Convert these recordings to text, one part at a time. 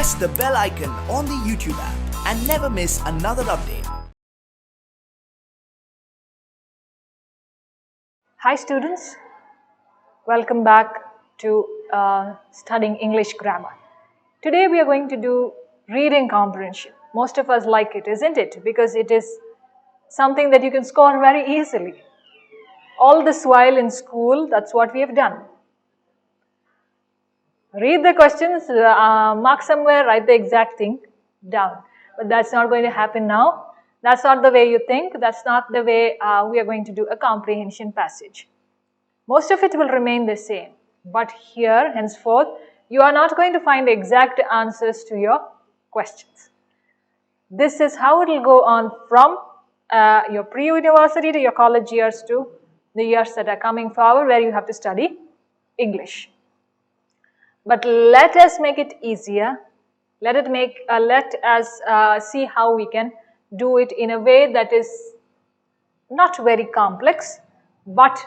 press the bell icon on the YouTube app and never miss another update. Hi students, welcome back to studying English grammar. Today we are going to do reading comprehension. Most of us like it, isn't it? Because it is something that you can score very easily. All this while in school, that's what we have done. Read the questions, mark somewhere, write the exact thing down. But that's not going to happen now. That's not the way you think. That's not the way we are going to do a comprehension passage. Most of it will remain the same. But here, henceforth, you are not going to find exact answers to your questions. This is how it will go on from your pre-university to your college years to the years that are coming forward where you have to study English. But let us make it easier. Let us see how we can do it in a way that is not very complex, but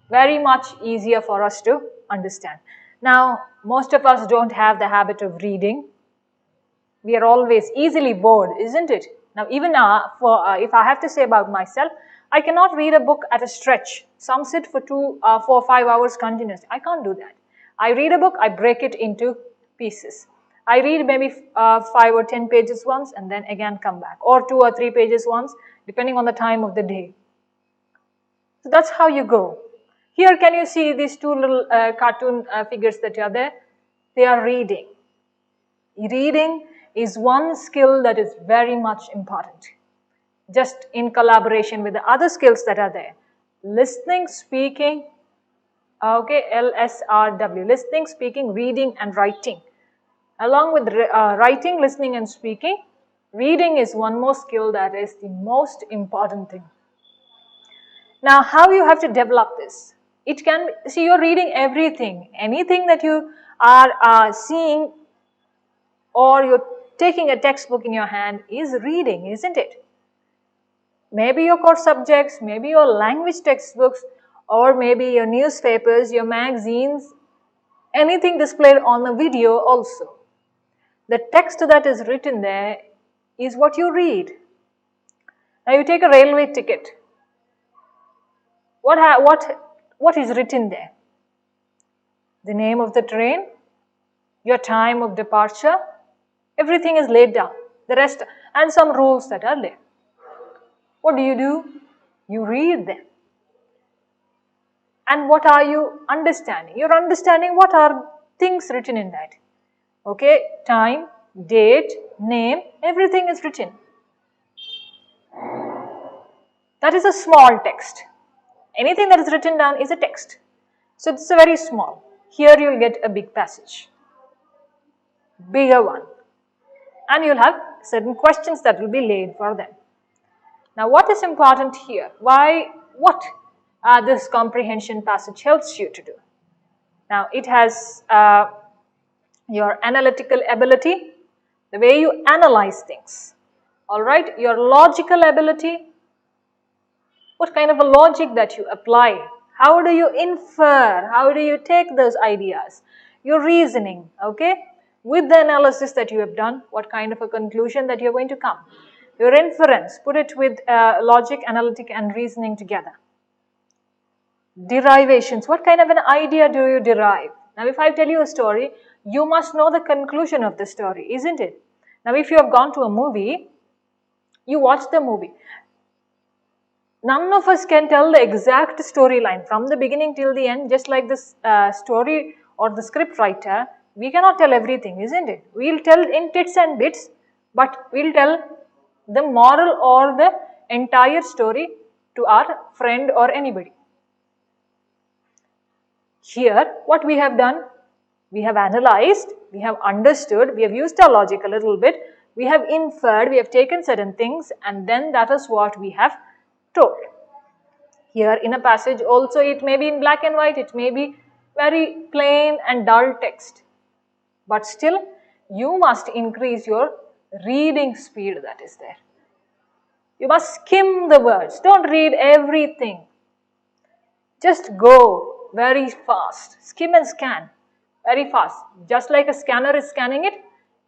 very much easier for us to understand. Now, most of us don't have the habit of reading. We are always easily bored, isn't it? Now, even if I have to say about myself, I cannot read a book at a stretch. Some sit for 4 or 5 hours continuously. I can't do that. I read a book, I break it into pieces. I read maybe 5 or 10 pages once and then again come back, or 2 or 3 pages once, depending on the time of the day. So that's how you go. Here, can you see these two little cartoon figures that are there? They are reading. Reading is one skill that is very much important, just in collaboration with the other skills that are there. Listening, speaking, okay, LSRW, listening, speaking, reading and writing. Along with writing, listening and speaking, reading is one more skill that is the most important thing. Now, how you have to develop this? It can, see, you're reading everything. Anything that you are seeing or you're taking a textbook in your hand is reading, isn't it? Maybe your core subjects, maybe your language textbooks, or maybe your newspapers, your magazines, anything displayed on the video also. The text that is written there is what you read. Now you take a railway ticket. What is written there? The name of the train, your time of departure, everything is laid down. The rest, and some rules that are there. What do? You read them. And what are you understanding? You're understanding what are things written in that. Okay, time, date, name, everything is written. That is a small text. Anything that is written down is a text. So it's a very small. Here you'll get a big passage. Bigger one. And you'll have certain questions that will be laid for them. Now what is important here? What this comprehension passage helps you to do? Now it has your analytical ability, the way you analyze things. Alright, your logical ability, what kind of a logic that you apply, how do you infer, how do you take those ideas, your reasoning, okay, with the analysis that you have done, what kind of a conclusion that you're going to come, your inference, put it with logic, analytic and reasoning together. Derivations, what kind of an idea do you derive? Now if I tell you a story, you must know the conclusion of the story, isn't it? Now if you have gone to a movie, you watch the movie. None of us can tell the exact storyline from the beginning till the end, just like this story or the script writer. We cannot tell everything, isn't it? We'll tell in bits and bits, but we'll tell the moral or the entire story to our friend or anybody. Here, what we have done, we have analyzed, we have understood, we have used our logic a little bit, we have inferred, we have taken certain things, and then that is what we have told. Here in a passage also, it may be in black and white, it may be very plain and dull text. But still, you must increase your reading speed that is there. You must skim the words. Don't read everything. Just go very fast. Skim and scan very fast. Just like a scanner is scanning it,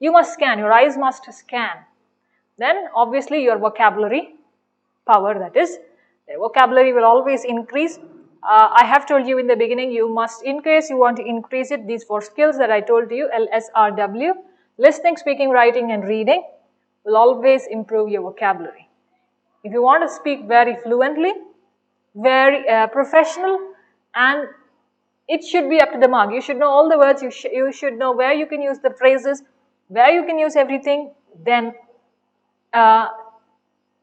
You must scan, your eyes must scan. Then obviously your vocabulary power, that is, the vocabulary will always increase. I have told you in the beginning, you must, in case you want to increase it, these 4 skills that I told you, LSRW, listening, speaking, writing and reading, will always improve your vocabulary. If you want to speak very fluently, very professional, and it should be up to the mark. You should know all the words, you should know where you can use the phrases, where you can use everything, then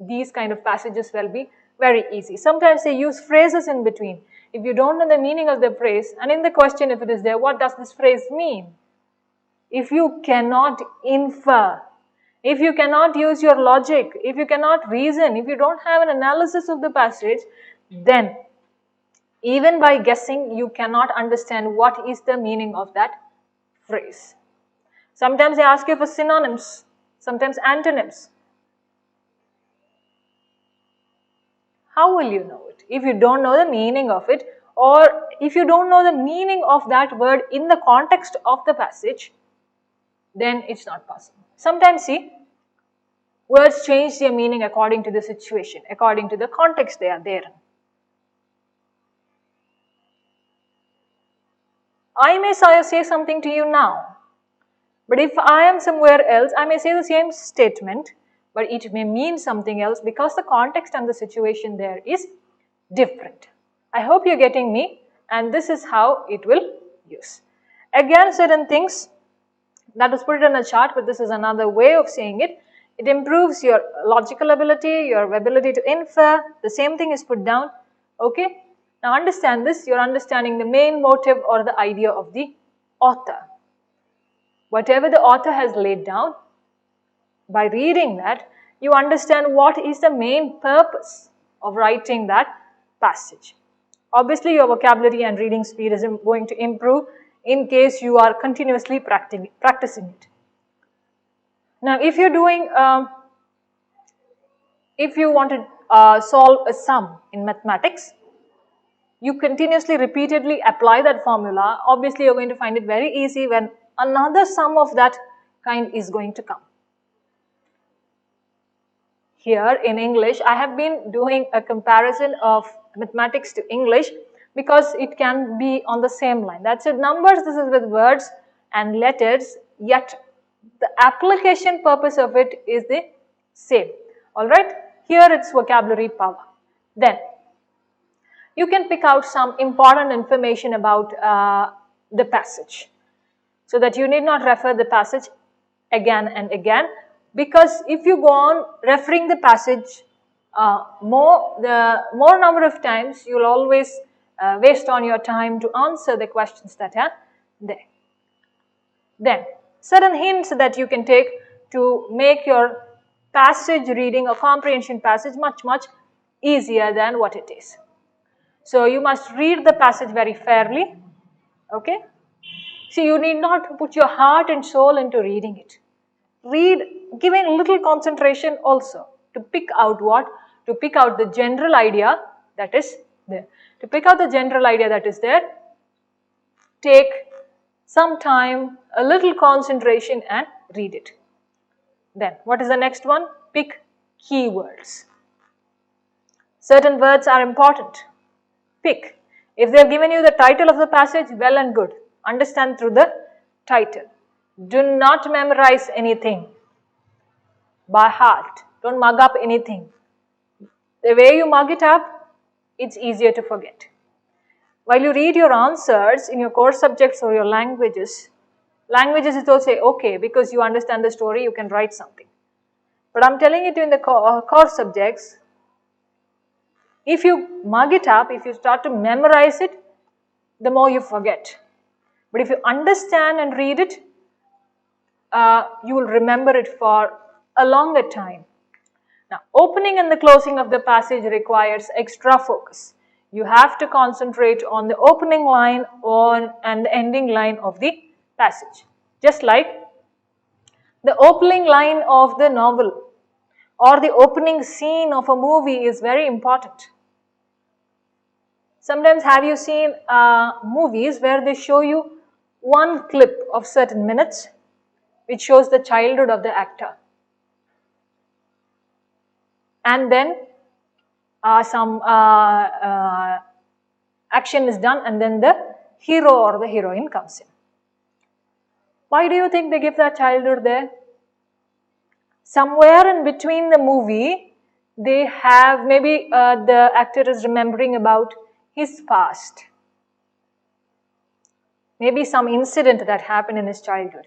these kind of passages will be very easy. Sometimes they use phrases in between. If you don't know the meaning of the phrase, and in the question if it is there, what does this phrase mean? If you cannot infer, if you cannot use your logic, if you cannot reason, if you don't have an analysis of the passage, then even by guessing, you cannot understand what is the meaning of that phrase. Sometimes they ask you for synonyms, sometimes antonyms. How will you know it? If you don't know the meaning of it, or if you don't know the meaning of that word in the context of the passage, then it's not possible. Sometimes, see, words change their meaning according to the situation, according to the context they are there in. I may say something to you now, but if I am somewhere else, I may say the same statement, but it may mean something else because the context and the situation there is different. I hope you're getting me, and this is how it will use. Again, certain things that was put in a chart, but this is another way of saying it. It improves your logical ability, your ability to infer. The same thing is put down. Okay? Now understand this, you're understanding the main motive or the idea of the author. Whatever the author has laid down, by reading that, you understand what is the main purpose of writing that passage. Obviously, your vocabulary and reading speed is going to improve in case you are continuously practicing it. Now, if you're doing, if you want to solve a sum in mathematics, you continuously, repeatedly apply that formula. Obviously, you're going to find it very easy when another sum of that kind is going to come. Here in English, I have been doing a comparison of mathematics to English because it can be on the same line. That's it. Numbers, this is with words and letters, yet the application purpose of it is the same. Alright, here it's vocabulary power. Then, you can pick out some important information about the passage so that you need not refer the passage again and again, because if you go on referring the passage the more number of times, you will always waste on your time to answer the questions that are there. Then, certain hints that you can take to make your passage reading or comprehension passage much easier than what it is. So, you must read the passage very fairly, okay? See, you need not put your heart and soul into reading it. Read, giving little concentration also to pick out what? To pick out the general idea that is there. To pick out the general idea that is there, take some time, a little concentration and read it. Then, what is the next one? Pick keywords. Certain words are important. Pick. If they have given you the title of the passage, well and good. Understand through the title. Do not memorize anything by heart. Don't mug up anything. The way you mug it up, it's easier to forget. While you read your answers in your core subjects or your languages is also okay because you understand the story, you can write something. But I'm telling you in the core subjects, if you mug it up, if you start to memorize it, the more you forget. But if you understand and read it, you will remember it for a longer time. Now, opening and the closing of the passage requires extra focus. You have to concentrate on the opening line and the ending line of the passage. Just like the opening line of the novel or the opening scene of a movie is very important. Sometimes have you seen movies where they show you one clip of certain minutes? which shows the childhood of the actor. And then some action is done, and then the hero or the heroine comes in. Why do you think they give that childhood there? Somewhere in between the movie, they have maybe the actor is remembering about his past. Maybe some incident that happened in his childhood.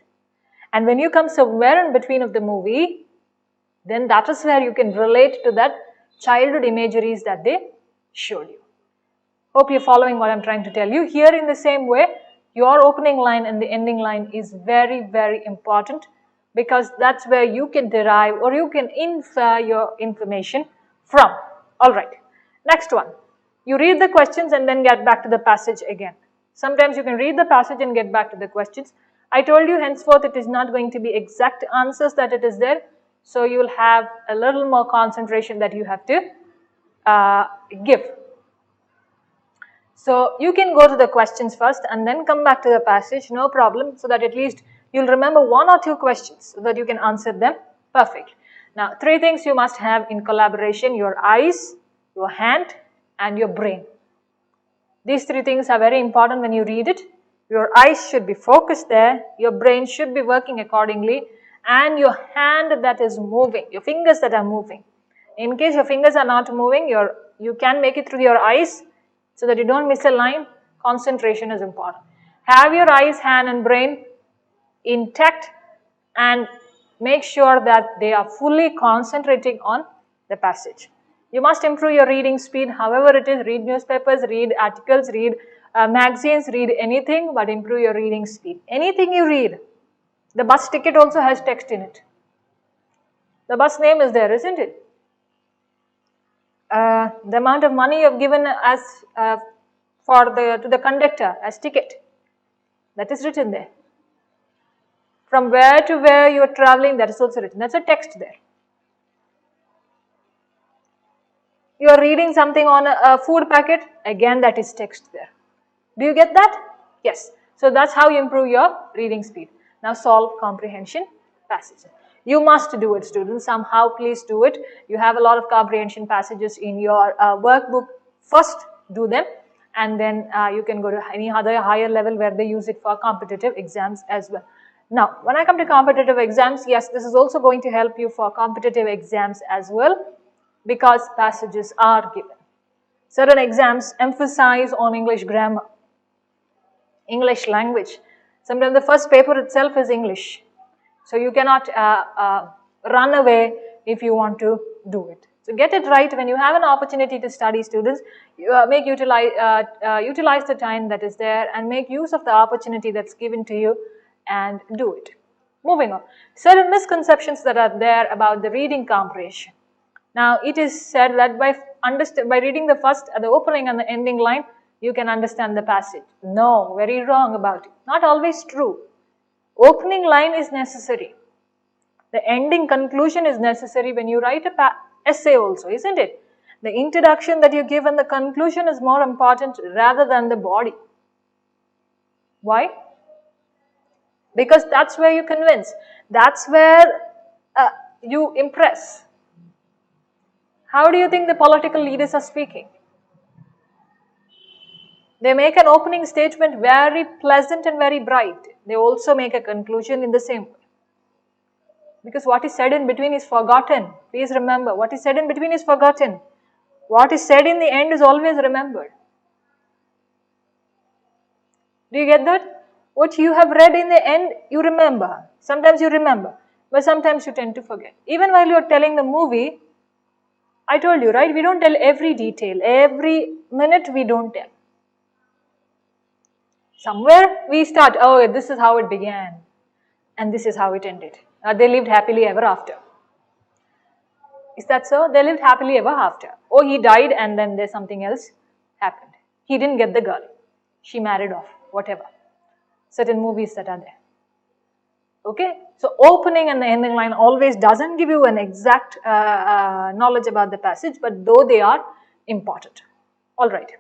And when you come somewhere in between of the movie, then that is where you can relate to that childhood imageries that they showed you. Hope you're following what I'm trying to tell you. Here in the same way, your opening line and the ending line is very, very important, because that's where you can derive or you can infer your information from. Alright, next one. You read the questions and then get back to the passage again. Sometimes you can read the passage and get back to the questions. I told you henceforth it is not going to be exact answers that it is there. So you will have a little more concentration that you have to give. So you can go to the questions first and then come back to the passage, no problem, so that at least you'll remember one or two questions so that you can answer them perfectly. Now, 3 things you must have in collaboration: your eyes, your hand, and your brain. These 3 things are very important when you read it. Your eyes should be focused there, your brain should be working accordingly, and your hand that is moving, your fingers that are moving. In case your fingers are not moving, you can make it through your eyes so that you don't miss a line. Concentration is important. Have your eyes, hand and brain intact and make sure that they are fully concentrating on the passage. You must improve your reading speed, however it is. Read newspapers, read articles, read magazines, read anything, but improve your reading speed. Anything you read. The bus ticket also has text in it. The bus name is there, isn't it? The amount of money you have given as to the conductor as ticket, that is written there. From where to where you are traveling, that is also written. That's a text there. You are reading something on a food packet, again that is text there. Do you get that? Yes. So that's how you improve your reading speed. Now solve comprehension passages. You must do it, students. Somehow please do it. You have a lot of comprehension passages in your workbook. First do them, and then you can go to any other higher level where they use it for competitive exams as well. Now, when I come to competitive exams, yes, this is also going to help you for competitive exams as well, because passages are given. Certain exams emphasize on English grammar, English language. Sometimes the first paper itself is English. So you cannot run away if you want to do it. So get it right. When you have an opportunity to study, students, utilize the time that is there and make use of the opportunity that's given to you and do it. Moving on. Certain misconceptions that are there about the reading comprehension. Now, it is said that by reading the opening and the ending line, you can understand the passage. No, very wrong about it. Not always true. Opening line is necessary. The ending conclusion is necessary when you write an essay also, isn't it? The introduction that you give and the conclusion is more important rather than the body. Why? Because that's where you convince. That's where you impress. How do you think the political leaders are speaking? They make an opening statement very pleasant and very bright. They also make a conclusion in the same way. Because what is said in between is forgotten. Please remember, what is said in between is forgotten. What is said in the end is always remembered. Do you get that? What you have read in the end, you remember. Sometimes you remember, but sometimes you tend to forget. Even while you are telling the movie, I told you, right? We don't tell every detail. Every minute we don't tell. Somewhere we start, oh, this is how it began. And this is how it ended. They lived happily ever after. Is that so? They lived happily ever after. Oh, he died and then there's something else happened. He didn't get the girl. She married off. Whatever. Certain movies that are there. Okay? So, opening and the ending line always doesn't give you an exact knowledge about the passage, but though they are important. Alright.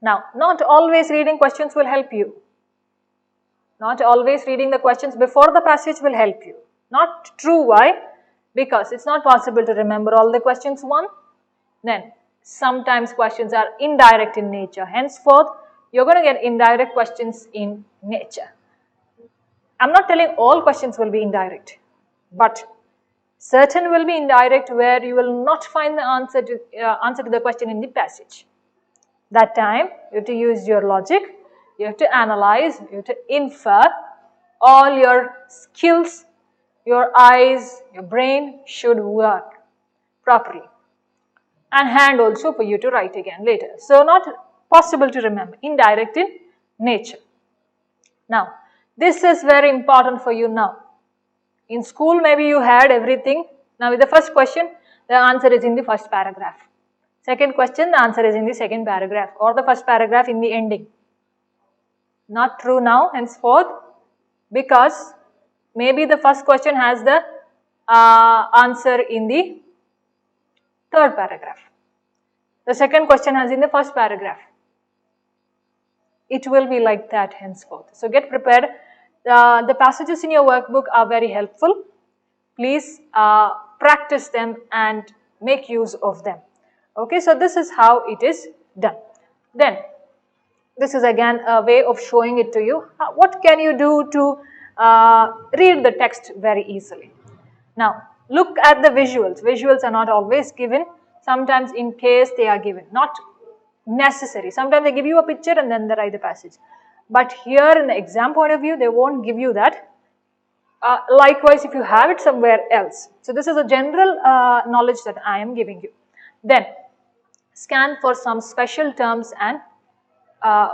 Now, not always reading questions will help you. Not always reading the questions before the passage will help you. Not true. Why? Because it's not possible to remember all the questions one. Then sometimes questions are indirect in nature. Henceforth, you're going to get indirect questions in nature. I'm not telling all questions will be indirect, but certain will be indirect where you will not find the answer to the question in the passage. That time, you have to use your logic, you have to analyze, you have to infer. All your skills, your eyes, your brain should work properly. And hand also for you to write again later. So not possible to remember, indirect in nature. Now, this is very important for you now. In school maybe you had everything. Now with the first question, the answer is in the first paragraph. Second question, the answer is in the second paragraph or the first paragraph in the ending. Not true now, henceforth, because maybe the first question has the answer in the third paragraph. The second question has in the first paragraph. It will be like that henceforth. So get prepared. The passages in your workbook are very helpful. Please practice them and make use of them. Okay, so this is how it is done. Then, this is again a way of showing it to you. What can you do to read the text very easily? Now, look at the visuals. Visuals are not always given. Sometimes in case they are given. Not necessary. Sometimes they give you a picture and then they write the passage. But here in the exam point of view, they won't give you that. Likewise, if you have it somewhere else. So this is a general knowledge that I am giving you. Then, scan for some special terms and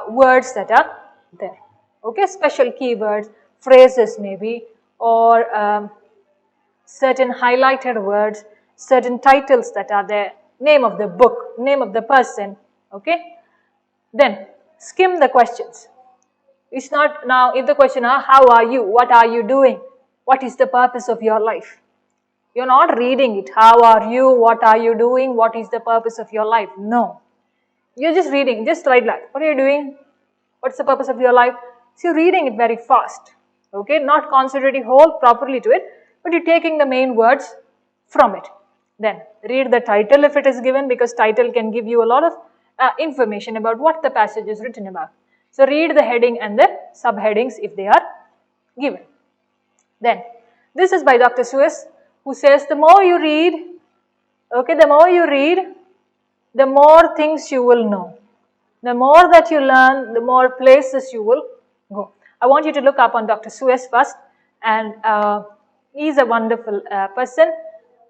words that are there. Okay, special keywords, phrases maybe, or certain highlighted words, certain titles that are there, name of the book, name of the person. Okay, then skim the questions. It's not now if the question are how are you, what are you doing, what is the purpose of your life. You're not reading it, how are you, what are you doing, what is the purpose of your life. No, you're just reading, just write like, what are you doing, what's the purpose of your life. So you're reading it very fast, okay, not concentrating whole properly to it, but you're taking the main words from it. Then read the title if it is given, because title can give you a lot of information about what the passage is written about. So read the heading and the subheadings if they are given. Then this is by Dr. Seuss, who says the more you read, okay, the more you read, the more things you will know. The more that you learn, the more places you will go. I want you to look up on Dr. Seuss first, and he's a wonderful person,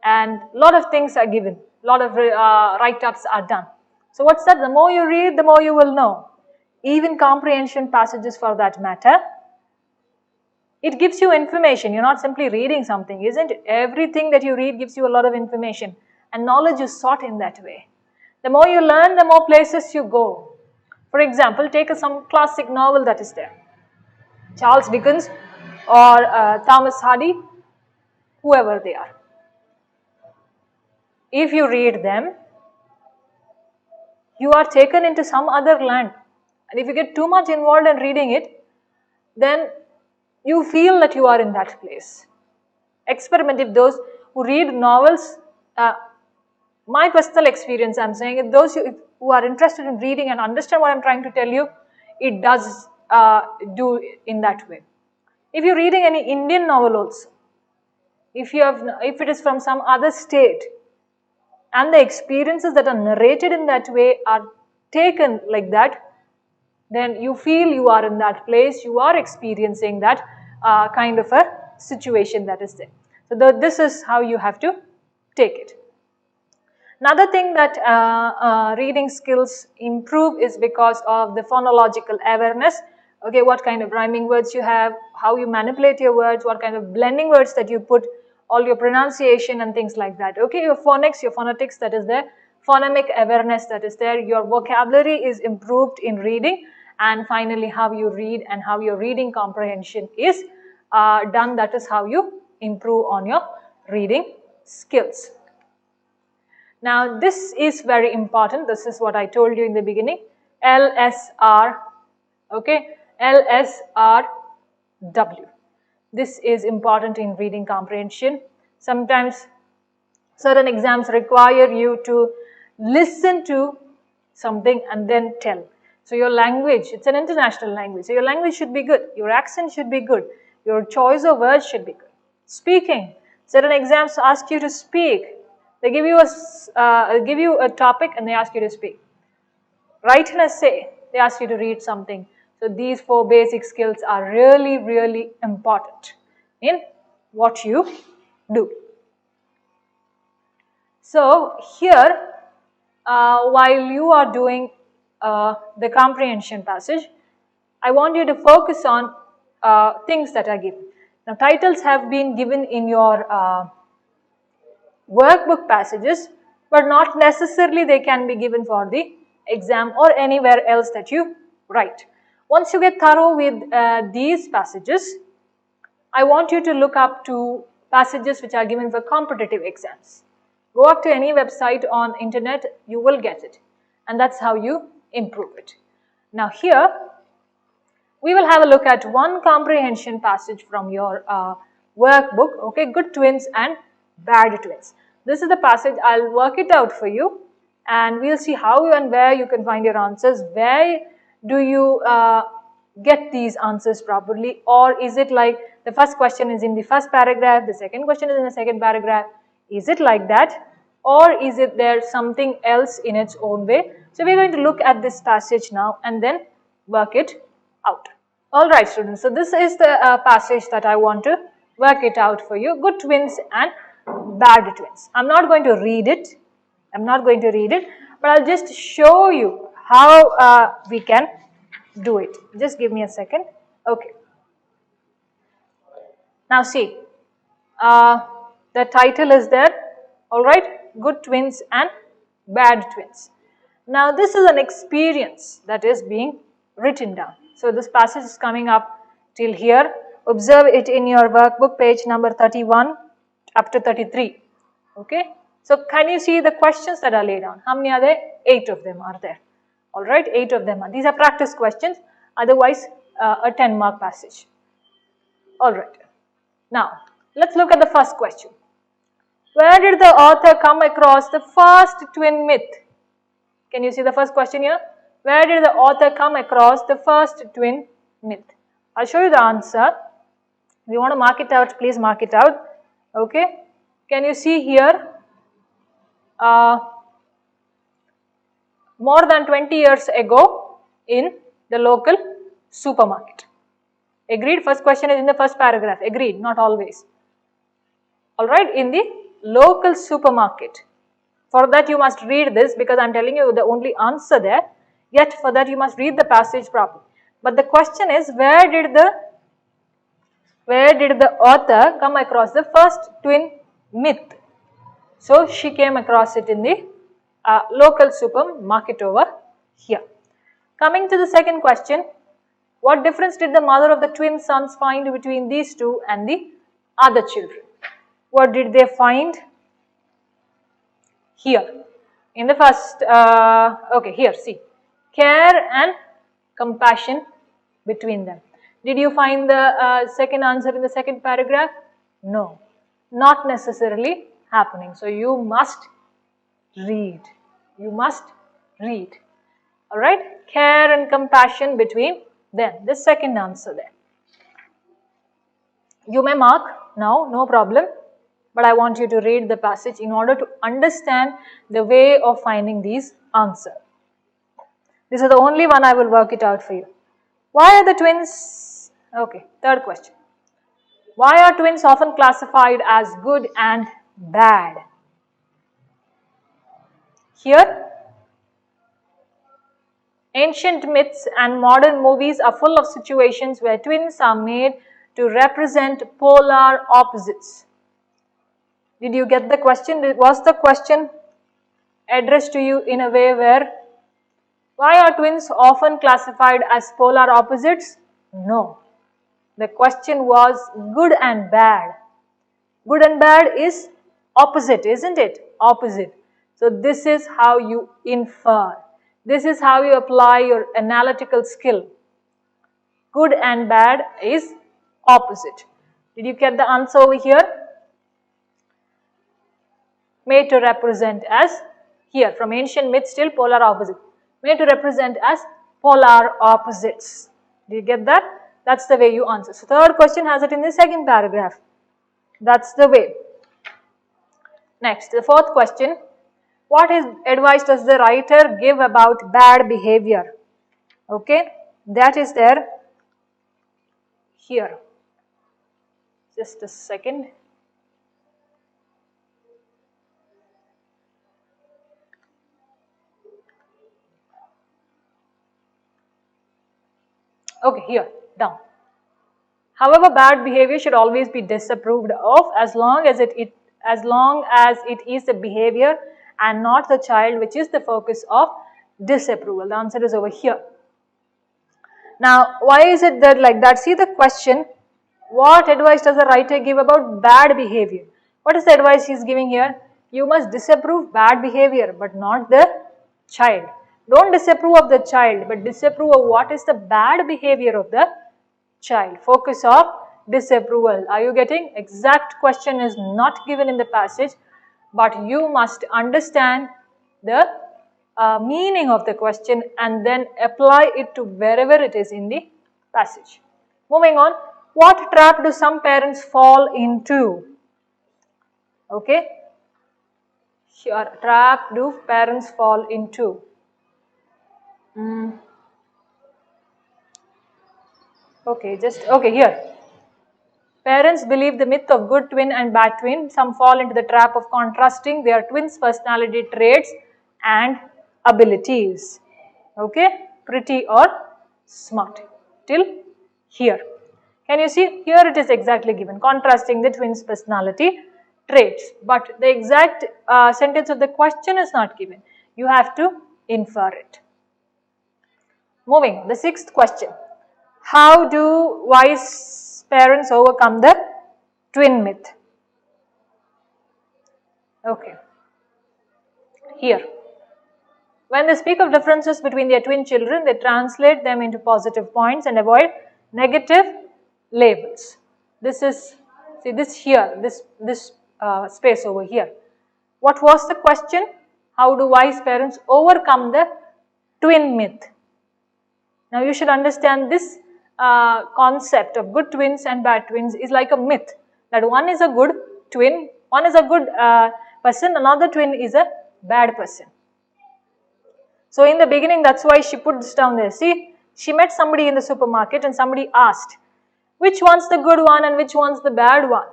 and a lot of things are given, a lot of write-ups are done. So what's that? The more you read, the more you will know. Even comprehension passages for that matter, it gives you information. You're not simply reading something, isn't it? Everything that you read gives you a lot of information, and knowledge is sought in that way. The more you learn, the more places you go. For example, take some classic novel that is there. Charles Dickens or Thomas Hardy, whoever they are. If you read them, you are taken into some other land. And if you get too much involved in reading it, then you feel that you are in that place. Experiment if those who read novels, my personal experience I'm saying, if those who are interested in reading and understand what I'm trying to tell you, it does do in that way. If you're reading any Indian novel also, if it is from some other state, and the experiences that are narrated in that way are taken like that, then you feel you are in that place, you are experiencing that kind of a situation that is there. So this is how you have to take it. Another thing that reading skills improve is because of the phonological awareness. Okay, what kind of rhyming words you have, how you manipulate your words, what kind of blending words that you put, all your pronunciation and things like that. Okay, your phonics, your phonetics that is there, phonemic awareness that is there, your vocabulary is improved in reading, and finally how you read and how your reading comprehension is done. That is how you improve on your reading skills. Now this is very important. This is what I told you in the beginning. LSR, okay, LSR W. This is important in reading comprehension. Sometimes certain exams require you to listen to something and then tell. So your language, it's an international language, so your language should be good, your accent should be good, your choice of words should be good. Speaking, certain exams ask you to speak. They give you a topic and they ask you to speak. Write an essay, they ask you to read something. So these 4 basic skills are really, really important in what you do. So here, while you are doing the comprehension passage, I want you to focus on things that are given. Now, titles have been given in your workbook passages, but not necessarily they can be given for the exam or anywhere else that you write. Once you get thorough with these passages, I want you to look up to passages which are given for competitive exams. Go up to any website on internet, you will get it. And that's how you improve it. Now here, we will have a look at one comprehension passage from your workbook, okay, good twins and bad twins. This is the passage, I'll work it out for you and we'll see how and where you can find your answers. Where do you get these answers properly, or is it like the first question is in the first paragraph, the second question is in the second paragraph? Is it like that, or is it there something else in its own way? So we're going to look at this passage now and then work it out. Alright students, so this is the passage that I want to work it out for you. Good twins and bad twins. I'm not going to read it. But I'll just show you how we can do it. Just give me a second. Okay. Now see, the title is there, alright, good twins and bad twins. Now this is an experience that is being written down. So this passage is coming up till here. Observe it in your workbook, page number 31 up to 33. Okay. So can you see the questions that are laid down? How many are there? 8 of them are there. Alright, 8 of them are. These are practice questions, otherwise a 10-mark passage. Alright. Now, let's look at the first question. Where did the author come across the first twin myth? Can you see the first question here? Where did the author come across the first twin myth? I'll show you the answer. If you want to mark it out, please mark it out. Okay. Can you see here? More than 20 years ago in the local supermarket. Agreed? First question is in the first paragraph. Agreed? Not always. Alright, in the local supermarket. For that you must read this, because I am telling you the only answer there. Yet for that you must read the passage properly. But the question is, where did the author come across the first twin myth? So she came across it in the local supermarket over here. Coming to the second question, what difference did the mother of the twin sons find between these two and the other children? What did they find? Here, in the first, okay, here, see, care and compassion between them. Did you find the second answer in the second paragraph? No, not necessarily happening. So you must read. You must read. Alright, care and compassion between them. The second answer there. You may mark now, no problem. But I want you to read the passage in order to understand the way of finding these answers. This is the only one I will work it out for you. Why are the twins, okay, third question. Why are twins often classified as good and bad? Here, ancient myths and modern movies are full of situations where twins are made to represent polar opposites. Did you get the question? Was the question addressed to you in a way where, why are twins often classified as polar opposites? No. The question was good and bad. Good and bad is opposite, isn't it? Opposite. So this is how you infer. This is how you apply your analytical skill. Good and bad is opposite. Did you get the answer over here? Made to represent as, here from ancient myths still polar opposite, made to represent as polar opposites. Do you get that? That's the way you answer. So third question has it in the second paragraph. That's the way. Next, the fourth question. What advice does the writer give about bad behavior? Okay, that is there here. Just a second. Okay, here, down. However, bad behavior should always be disapproved of as long as it is the behavior and not the child which is the focus of disapproval. The answer is over here. Now, why is it that like that? See the question, what advice does the writer give about bad behavior? What is the advice he is giving here? You must disapprove bad behavior but not the child. Don't disapprove of the child but disapprove of what is the bad behavior of the child. Focus of disapproval. Are you getting? Exact question is not given in the passage, but you must understand the meaning of the question and then apply it to wherever it is in the passage. Moving on, what trap do some parents fall into? Okay, here, trap do parents fall into? Okay, here. Parents believe the myth of good twin and bad twin. Some fall into the trap of contrasting their twins' personality traits and abilities. Okay, pretty or smart. Till here. Can you see? Here it is exactly given, contrasting the twins' personality traits. But the exact sentence of the question is not given. You have to infer it. Moving on, the sixth question. How do wise parents overcome the twin myth? Okay. Here. When they speak of differences between their twin children, they translate them into positive points and avoid negative labels. This is, see this here, this space over here. What was the question? How do wise parents overcome the twin myth? Now you should understand this concept of good twins and bad twins is like a myth, that one is a good twin, one is a good person, another twin is a bad person. So in the beginning, that's why she put this down there. See, she met somebody in the supermarket and somebody asked, which one's the good one and which one's the bad one?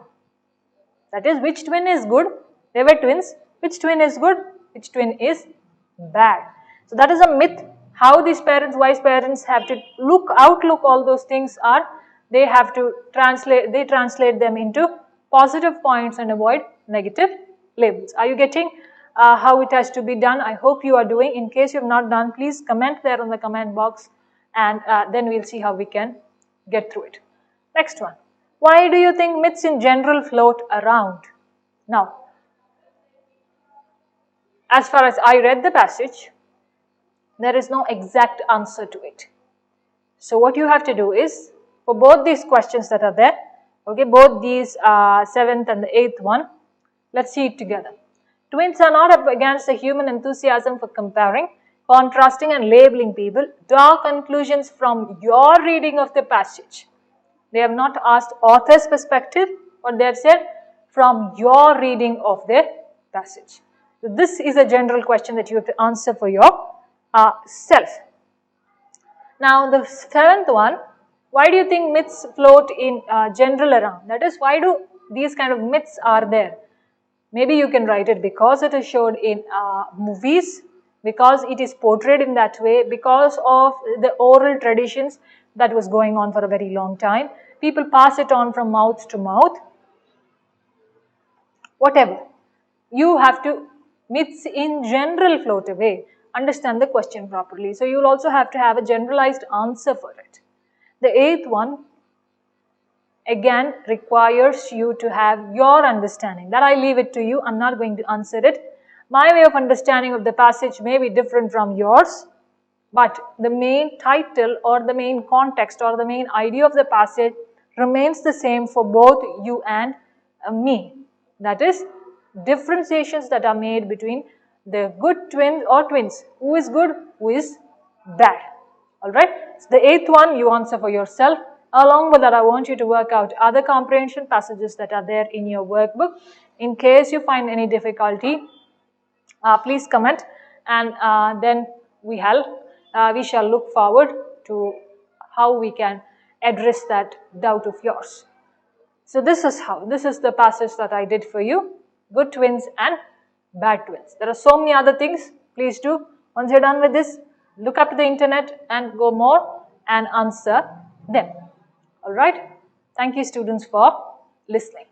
That is, which twin is good? They were twins. Which twin is good? Which twin is bad? So that is a myth. How these parents, wise parents, have to outlook all those things are, they have to translate them into positive points and avoid negative labels. Are you getting how it has to be done? I hope you are doing. In case you have not done, please comment there on the comment box and then we'll see how we can get through it. Next one. Why do you think myths in general float around? Now, as far as I read the passage, there is no exact answer to it. So what you have to do is, for both these questions that are there, okay, both these 7th and the 8th one, let's see it together. Twins are not up against the human enthusiasm for comparing, contrasting and labeling people. Draw conclusions from your reading of the passage. They have not asked author's perspective, but they have said from your reading of the passage. So this is a general question that you have to answer for your self. Now the 7th one, why do you think myths float in general around? That is, why do these kind of myths are there? Maybe you can write it because it is showed in movies, because it is portrayed in that way, because of the oral traditions that was going on for a very long time. People pass it on from mouth to mouth. Whatever. You have to, myths in general float away. Understand the question properly. So you will also have to have a generalized answer for it. The 8th one again requires you to have your understanding. That I leave it to you. I'm not going to answer it. My way of understanding of the passage may be different from yours, but the main title or the main context or the main idea of the passage remains the same for both you and me. That is, differentiations that are made between the good twins or twins. Who is good, who is bad. Alright, so the 8th one you answer for yourself. Along with that, I want you to work out other comprehension passages that are there in your workbook. In case you find any difficulty, please comment, and then we shall look forward to how we can address that doubt of yours. So this is the passage that I did for you, good twins and bad twins. There are so many other things. Please do, once you're done with this, look up to the internet and go more and answer them. Alright, thank you students for listening.